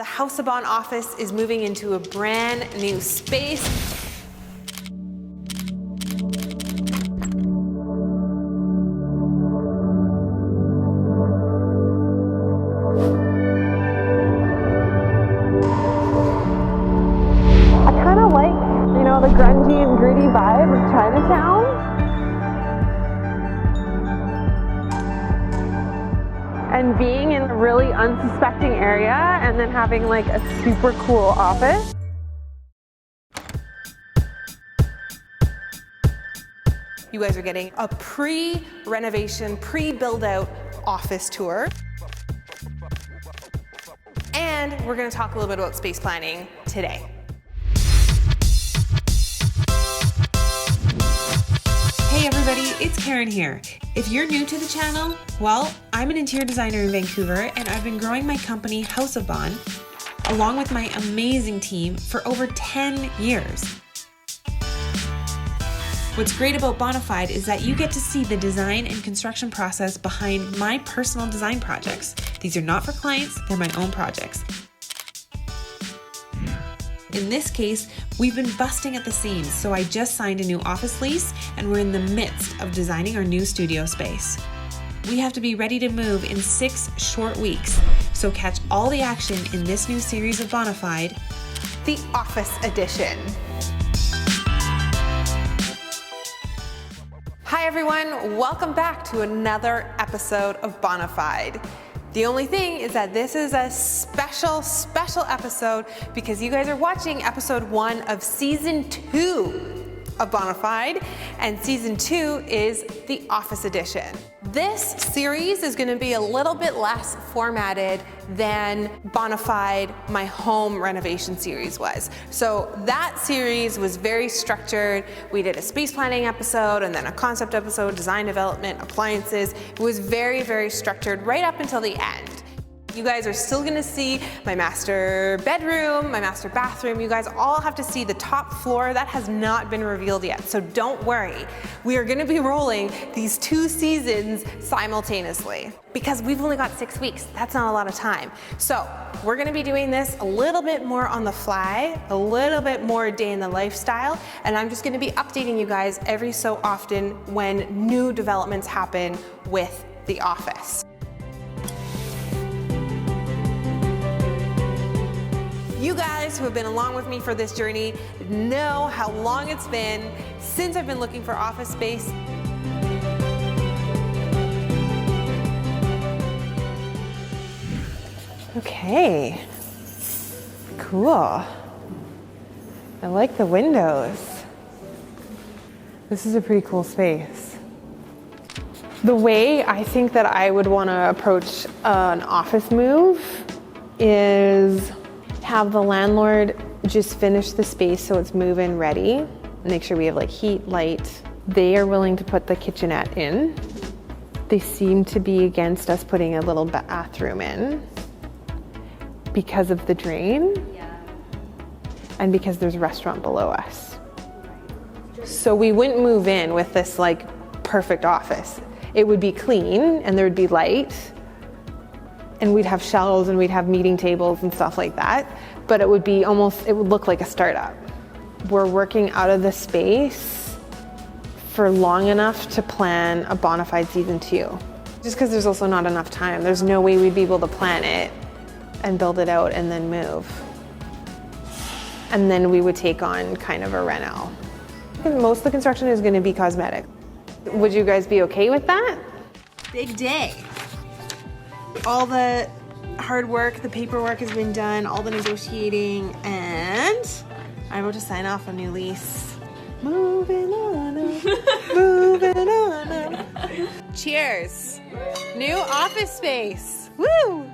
The House of Bohn office is moving into a brand new space. I kind of like, the grungy and gritty vibe of Chinatown. And being in a really unsuspecting area and then having like a super cool office. You guys are getting a pre-renovation, pre-build-out office tour. And we're gonna talk a little bit about space planning today. Hey everybody, it's Karin here. If you're new to the channel, well, I'm an interior designer in Vancouver and I've been growing my company House of Bohn along with my amazing team for over 10 years. What's great about Bohnafide is that you get to see the design and construction process behind my personal design projects. These are not for clients, they're my own projects. In this case, we've been busting at the seams, so I just signed a new office lease and we're in the midst of designing our new studio space. We have to be ready to move in 6 short weeks, so catch all the action in this new series of Bohnafide, the Office Edition. Hi everyone, welcome back to another episode of Bohnafide. The only thing is that this is a special episode because you guys are watching episode 1 of season 2 of Bohnafide, and season 2 is the Office Edition. This series is gonna be a little bit less formatted than Bohnafide, my home renovation series was. So that series was very structured. We did a space planning episode and then a concept episode, design development, appliances. It was very structured right up until the end. You guys are still gonna see my master bedroom, my master bathroom. You guys all have to see the top floor. That has not been revealed yet, so don't worry. We are gonna be rolling these 2 seasons simultaneously because we've only got 6 weeks. That's not a lot of time. So we're gonna be doing this a little bit more on the fly, a little bit more day in the lifestyle, and I'm just gonna be updating you guys every so often when new developments happen with the office. You guys who have been along with me for this journey know how long it's been since I've been looking for office space. Okay, cool. I like the windows. This is a pretty cool space. The way I think that I would want to approach an office move is have the landlord just finish the space so it's move-in ready. Make sure we have like heat, light. They are willing to put the kitchenette in. They seem to be against us putting a little bathroom in because of the drain and because there's a restaurant below us. So we wouldn't move in with this like perfect office. It would be clean and there would be light, and we'd have shelves and we'd have meeting tables and stuff like that, but it would look like a startup. We're working out of the space for long enough to plan a Bohnafide season 2. Just because there's also not enough time. There's no way we'd be able to plan it and build it out and then move. And then we would take on kind of a reno. Most of the construction is gonna be cosmetic. Would you guys be okay with that? big day. All the hard work, the paperwork has been done, all the negotiating, and I'm about to sign off a new lease. Moving on up, moving on up. Cheers. New office space. Woo!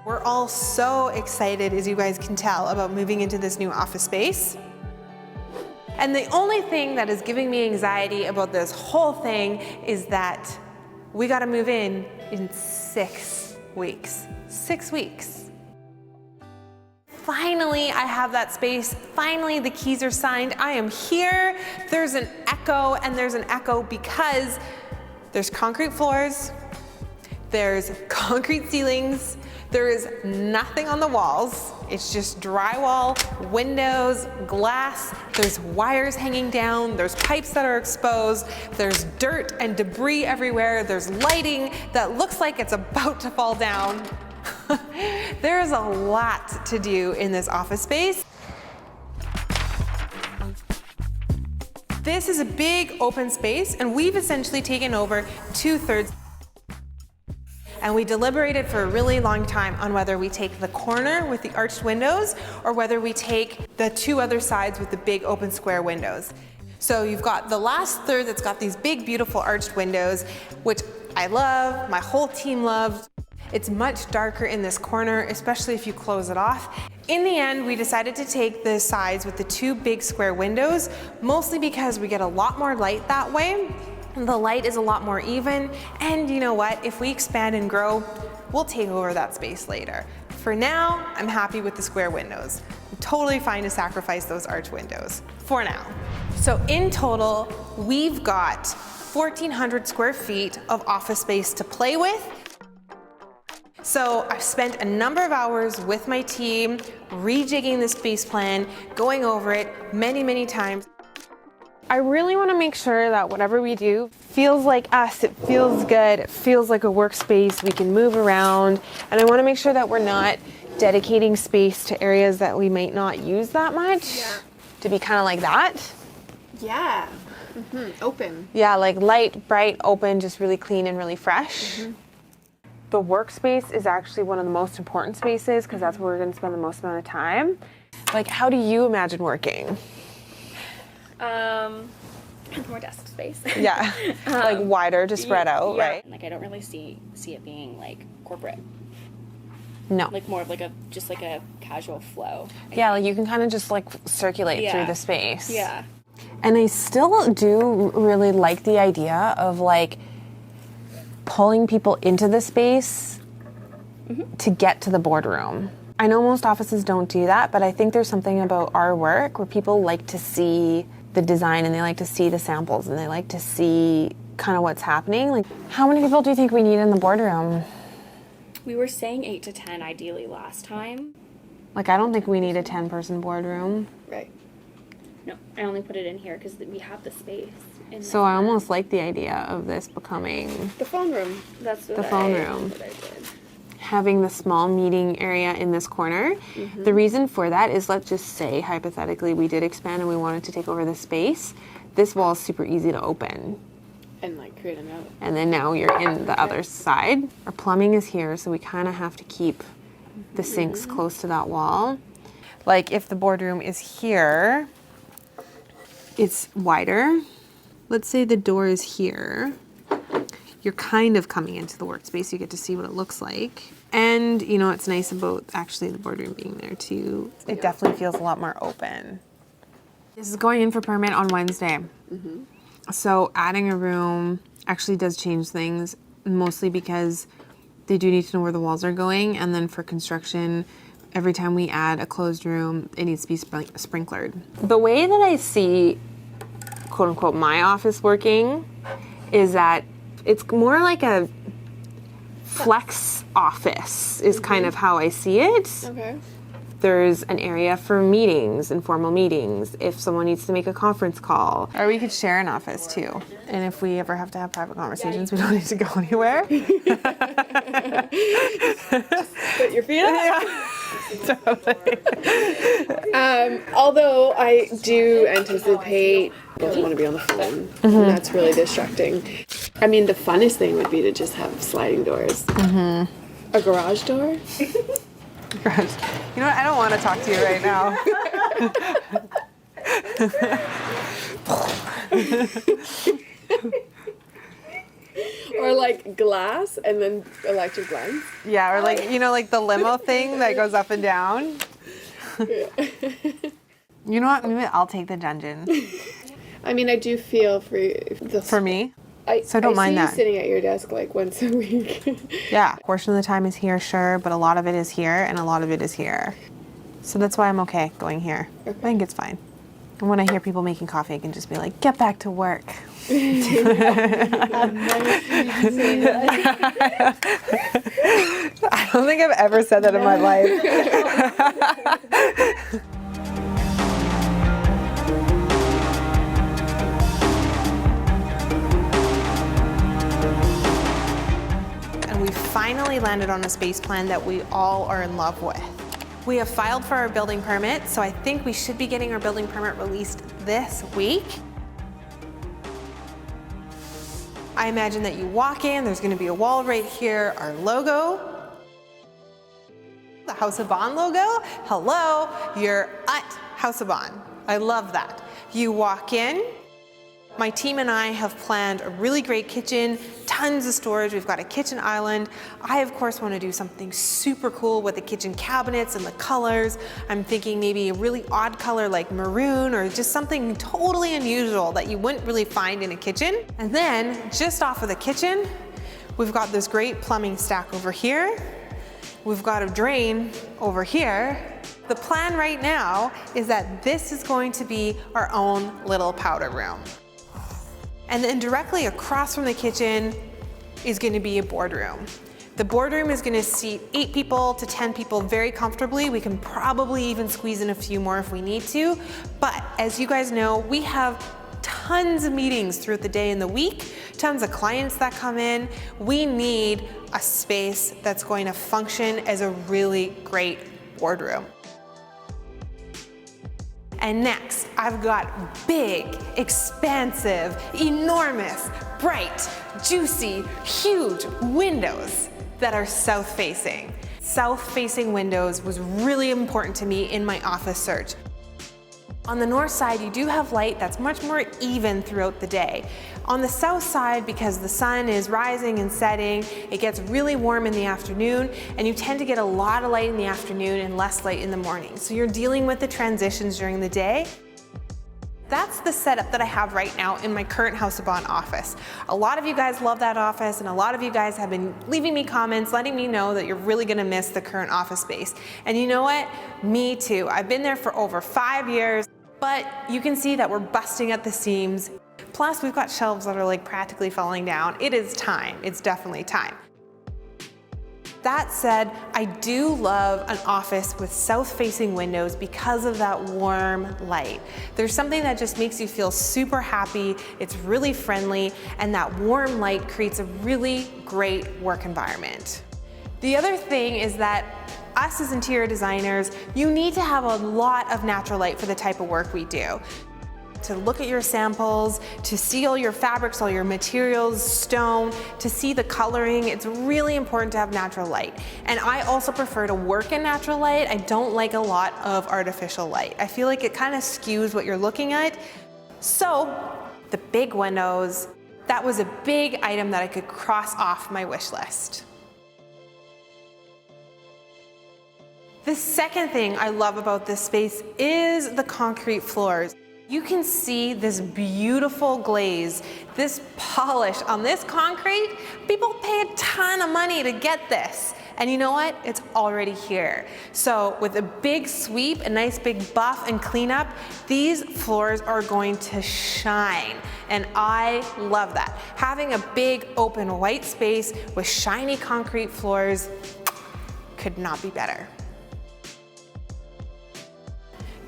We're all so excited, as you guys can tell, about moving into this new office space. And the only thing that is giving me anxiety about this whole thing is that we gotta move in 6 weeks. 6 weeks. Finally, I have that space. Finally, the keys are signed. I am here. There's an echo, and there's an echo because there's concrete floors, there's concrete ceilings, There is nothing on the walls. It's just drywall, windows, glass. There's wires hanging down. There's pipes that are exposed. There's dirt and debris everywhere. There's lighting that looks like it's about to fall down. There's a lot to do in this office space. This is a big open space, and we've essentially taken over 2/3. And we deliberated for a really long time on whether we take the corner with the arched windows or whether we take the 2 other sides with the big open square windows. So you've got the last third that's got these big, beautiful arched windows, which I love, my whole team loved. It's much darker in this corner, especially if you close it off. In the end, we decided to take the sides with the 2 big square windows, mostly because we get a lot more light that way. The light is a lot more even, and you know what? If we expand and grow, we'll take over that space later. For now, I'm happy with the square windows. I'm totally fine to sacrifice those arch windows, for now. So in total, we've got 1,400 square feet of office space to play with. So I've spent a number of hours with my team, rejigging the space plan, going over it many, many times. I really want to make sure that whatever we do feels like us, it feels good, it feels like a workspace, we can move around, and I want to make sure that we're not dedicating space to areas that we might not use that much. Yeah. To be kind of like that. Yeah. Open. Yeah, like light, bright, open, just really clean and really fresh. The workspace is actually one of the most important spaces because that's where we're going to spend the most amount of time. Like, how do you imagine working? More desk space. Yeah, like wider to spread out, yeah. right? Like I don't really see it being like corporate. No. Like more of like just like a casual flow. Yeah, like you can kind of just like circulate through the space. Yeah. And I still do really like the idea of like pulling people into the space to get to the boardroom. I know most offices don't do that, but I think there's something about our work where people like to see the design and they like to see the samples and they like to see kind of what's happening. Like, how many people do you think we need in the boardroom? We were saying 8 to 10 ideally last time. Like, I don't think we need a 10-person boardroom. Right. No, I only put it in here because we have the space. So I almost like the idea of this becoming The phone room. That's what the phone room. That's what I did. Having the small meeting area in this corner. The reason for that is, let's just say, hypothetically, we did expand and we wanted to take over the space. This wall is super easy to open. And like create a note. And then now you're in the other side. Our plumbing is here, so we kind of have to keep the sinks close to that wall. Like if the boardroom is here, it's wider. Let's say the door is here. You're kind of coming into the workspace. You get to see what it looks like. And, you know, what's nice about actually the boardroom being there too, it definitely feels a lot more open. This is going in for permit on Wednesday. So adding a room actually does change things, mostly because they do need to know where the walls are going. And then for construction, every time we add a closed room, it needs to be sprinklered. The way that I see, quote unquote, my office working is that it's more like a flex office is kind of how I see it. Okay. There's an area for meetings, informal meetings, if someone needs to make a conference call. Or we could share an office too. And if we ever have to have private conversations, we don't need to go anywhere. Put your feet up. Yeah, totally. Although I do anticipate people want to be on the phone. And that's really distracting. I mean, the funnest thing would be to just have sliding doors. A garage door. Garage. You know what? I don't want to talk to you right now. Or like glass and then electric blinds. Yeah, or like, you know, like the limo thing that goes up and down. You know what? Maybe I'll take the dungeon. I mean, I do feel for For me? So I don't see mind you that. sitting at your desk like once a week. Yeah. A portion of the time is here, sure, but a lot of it is here and a lot of it is here. So that's why I'm okay going here. I think it's fine. And when I hear people making coffee, I can just be like, get back to work. I don't think I've ever said that in my life. And we finally landed on a space plan that we all are in love with. We have filed for our building permit, so I think we should be getting our building permit released this week. I imagine that you walk in, there's gonna be a wall right here, our logo, the House of Bohn logo. Hello, you're at House of Bohn. I love that. You walk in, my team and I have planned a really great kitchen, tons of storage. We've got a kitchen island. I, of course, want to do something super cool with the kitchen cabinets and the colors. I'm thinking maybe a really odd color like maroon, or just something totally unusual that you wouldn't really find in a kitchen. And then just off of the kitchen, we've got this great plumbing stack over here. We've got a drain over here. The plan right now is that this is going to be our own little powder room. And then directly across from the kitchen is going to be a boardroom. The boardroom is going to seat 8 people to 10 people very comfortably. We can probably even squeeze in a few more if we need to. But as you guys know, we have tons of meetings throughout the day and the week, tons of clients that come in. We need a space that's going to function as a really great boardroom. And next, I've got big, expansive, enormous, bright, juicy, huge windows that are south-facing. South-facing windows was really important to me in my office search. On the north side, you do have light that's much more even throughout the day. On the south side, because the sun is rising and setting, it gets really warm in the afternoon, and you tend to get a lot of light in the afternoon and less light in the morning. So you're dealing with the transitions during the day. That's the setup that I have right now in my current House of Bohn office. A lot of you guys love that office, and a lot of you guys have been leaving me comments, letting me know that you're really gonna miss the current office space. And you know what? Me too. I've been there for over 5 years, but you can see that we're busting at the seams. Plus, we've got shelves that are like practically falling down. It is time. It's definitely time. That said, I do love an office with south-facing windows because of that warm light. There's something that just makes you feel super happy, it's really friendly, and that warm light creates a really great work environment. The other thing is that us as interior designers, you need to have a lot of natural light for the type of work we do. To look at your samples, to see all your fabrics, all your materials, stone, to see the coloring, it's really important to have natural light. And I also prefer to work in natural light. I don't like a lot of artificial light. I feel like it kind of skews what you're looking at. So the big windows, that was a big item that I could cross off my wish list. The second thing I love about this space is the concrete floors. You can see this beautiful glaze, this polish on this concrete. People pay a ton of money to get this. And you know what? It's already here. So with a big sweep, a nice big buff and cleanup, these floors are going to shine. And I love that. Having a big open white space with shiny concrete floors could not be better.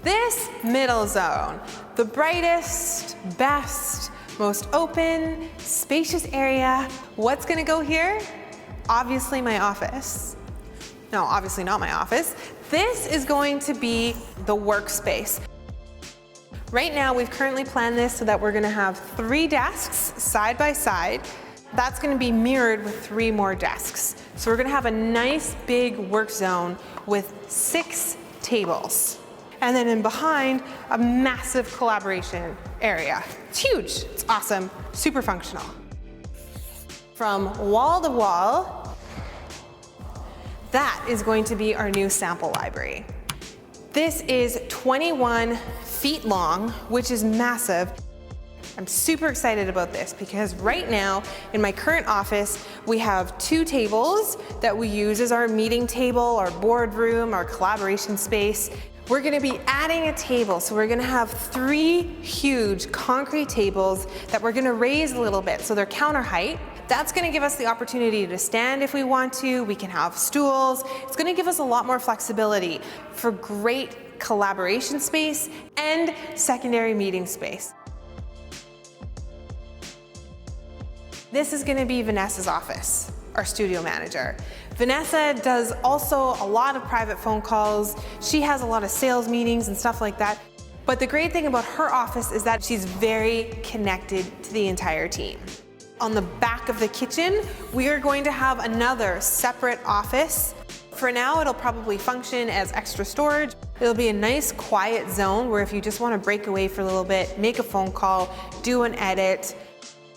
This middle zone, the brightest, best, most open, spacious area. What's gonna go here? Obviously my office. No, obviously not my office. This is going to be the workspace. Right now, we've currently planned this so that we're gonna have 3 desks side by side. That's gonna be mirrored with 3 more desks. So we're gonna have a nice big work zone with 6 tables. And then in behind, a massive collaboration area. It's huge, it's awesome, super functional. From wall to wall, that is going to be our new sample library. This is 21 feet long, which is massive. I'm super excited about this because right now in my current office, we have 2 tables that we use as our meeting table, our boardroom, our collaboration space. We're gonna be adding a table. So we're gonna have 3 huge concrete tables that we're gonna raise a little bit. So they're counter height. That's gonna give us the opportunity to stand if we want to. We can have stools. It's gonna give us a lot more flexibility for great collaboration space and secondary meeting space. This is gonna be Vanessa's office, our studio manager. Vanessa does also a lot of private phone calls. She has a lot of sales meetings and stuff like that. But the great thing about her office is that she's very connected to the entire team. On the back of the kitchen, we are going to have another separate office. For now, it'll probably function as extra storage. It'll be a nice quiet zone where if you just want to break away for a little bit, make a phone call, do an edit,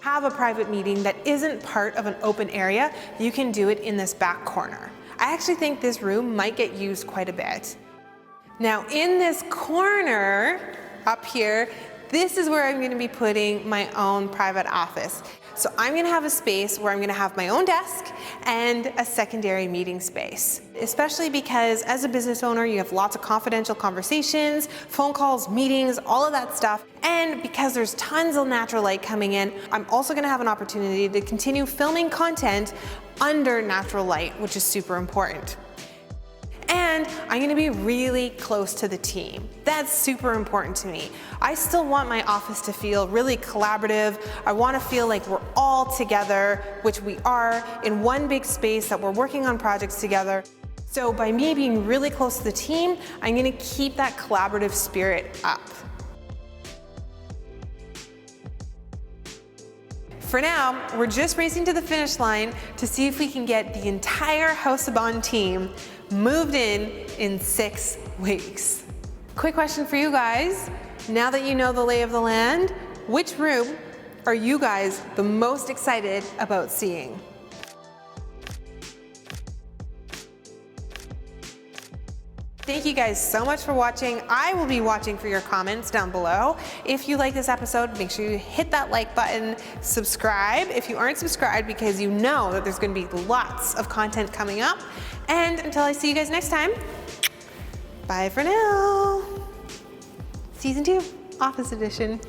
have a private meeting that isn't part of an open area, you can do it in this back corner. I actually think this room might get used quite a bit. Now in this corner up here, this is where I'm going to be putting my own private office. So I'm going to have a space where I'm going to have my own desk and a secondary meeting space. Especially because as a business owner, you have lots of confidential conversations, phone calls, meetings, all of that stuff. And because there's tons of natural light coming in, I'm also going to have an opportunity to continue filming content under natural light, which is super important. And I'm gonna be really close to the team. That's super important to me. I still want my office to feel really collaborative. I wanna feel like we're all together, which we are, in one big space that we're working on projects together. So by me being really close to the team, I'm gonna keep that collaborative spirit up. For now, we're just racing to the finish line to see if we can get the entire House of Bohn team moved in 6 weeks. Quick question for you guys. Now that you know the lay of the land, which room are you guys the most excited about seeing? Thank you guys so much for watching. I will be watching for your comments down below. If you like this episode, make sure you hit that like button, subscribe if you aren't subscribed, because you know that there's gonna be lots of content coming up. And until I see you guys next time, bye for now. Season 2, Office Edition.